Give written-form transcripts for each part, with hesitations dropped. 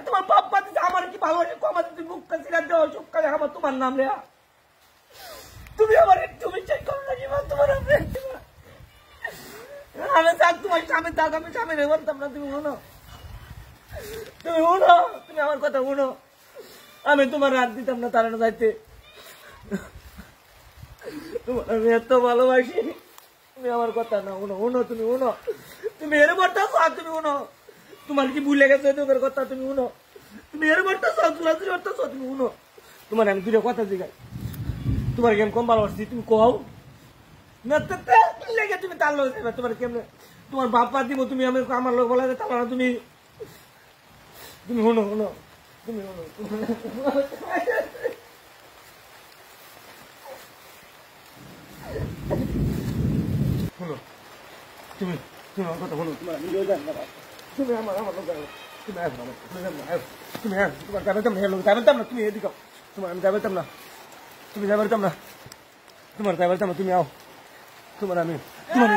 তোমার বাপ্পা দিচ্ছে আমার কি ভালোবাসে কমা তুমি মুখটা সিরা দেওয়া সকালে আমার তোমার নাম রে তুমি আমার একটু বিশ্বাস করো না জীবন তোমার আমি থাক তোমার স্বামী থাক আমি স্বামী রে বলতাম না তুমি শুনো তুমি শুনো তুমি আমার কথা শুনো আমি তোমার রাত দিতাম না তারা যাইতে তোমার আমি এত ভালোবাসি তুমি আমার কথা না শুনো শুনো তুমি শুনো তুমি এর বলতেছো আর তুমি শুনো তোমার কি ভুলে গেছে তোদের কথা তুমি শুনো তুমি এর বলতেছো বলতেছো তুমি শুনো তোমার আমি দুটো কথা জিগাই তোমার কেমন কম ভালোবাসছি তুমি কও না লেগে তুমি তার লোক যাবে তোমার কেমন তোমার বাপা দিব তুমি আমি আমার লোক বলা যায় তার না তুমি তুমি শুনো শুনো তুমি শুনো শুনো তুমি তুমি আমার কথা শুনো তোমার আমি তুমি আমার লোক তুমি আসো তুমি তোমার যাবেতাম না লোক যাবেতাম না তুমি এদিকে তোমার আমি যাবেতাম না তুমি যাবেতাম না তোমার যাবেতাম না তুমি আও তোমার আমি তোমার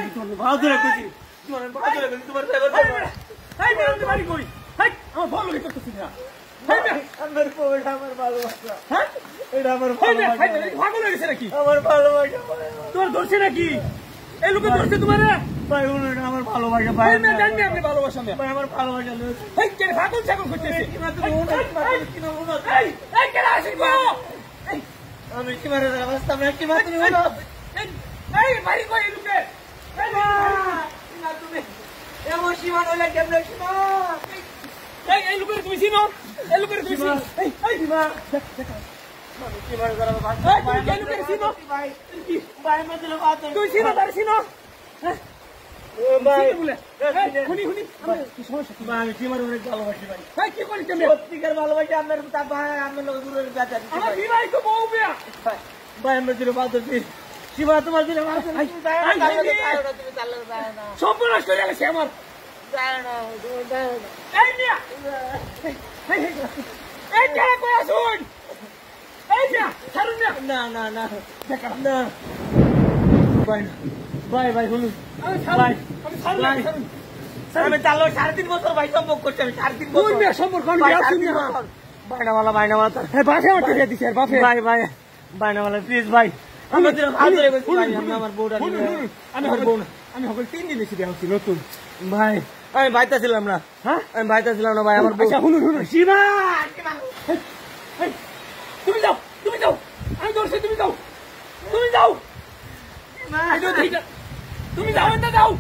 ভালো ধরে করছি তোমার ভালো ধরে করছি তোমার যাবেতাম না হাই আমি বাড়ি করি হাই আমার ভালো লাগে করতেছি না হাই আমার পোড়া আমার ভালোবাসা হ্যাঁ এটা আমার ভালোবাসা পাগল হয়ে গেছে নাকি আমার ভালোবাসা তোর ধরছে নাকি এই লোকে ধরছে তোমারে ভাই বলো না আমার ভালোবাসা ভাই আমি জানি আপনি ভালোবাসা ভাই আমার ভালোবাসা এই কে পাগল ছাগল করতেছে কি মাত্র এই কে আসিস গো আমি কি মারে অবস্থা আমি কি মাত্র হলো এই বাড়ি কই লোকে এই না তুমি এমন সীমান হইলে কেমনে সীমা এই লোকে তুমি চিনো এই লোকে তুমি চিনো এই সীমা আমি কি মারে যারা ভাই এই লোকে চিনো ভাই ভাই মধ্যে বাত তুই চিনো তার চিনো ও ভাই বলে শুনি শুনি কি সমস্যা ভাই আমি কি মারে অনেক ভালোবাসি ভাই ভাই কি করি তুমি সত্যিকার ভালোবাসি আপনার তা ভাই আমার লোক দূরে যাচ্ছে আমার বিলাই তো বউ বিয়া ভাই আমরা দিলে বাত দিই শিবা তোমার দিলে মার তুমি চাললে না সব নষ্ট হয়ে গেছে আমার যায় না এই মিয়া এই কেন কই আসুন এই মিয়া ছাড়ুন না না না দেখা না ভাই ভাই ভাই শুনুন ভাই আমি চালো 3.5 বছর ভাই সম্পর্ক করছি আমি 3.5 বছর তুই সম্পর্ক আমি আসুনি বাইনাওয়ালা বাসে আমার টাকা দিছে আর বাপে ভাই ভাই বাইনাওয়ালা প্লিজ ভাই আমাদের ভালো করে বলছি আমি আমার বউটা আমি আমার বউ আমি সকল 3 দিন বেশি দেওয়া ছিল নতুন ভাই আমি বাইতাছিলাম না হ্যাঁ আমি বাইতাছিলাম না ভাই আমার বউ আচ্ছা শুনুন শিবা তুমি যাও আমি দৌড়ছি তুমি যাও তুমি যাও তুমি যাও না যাও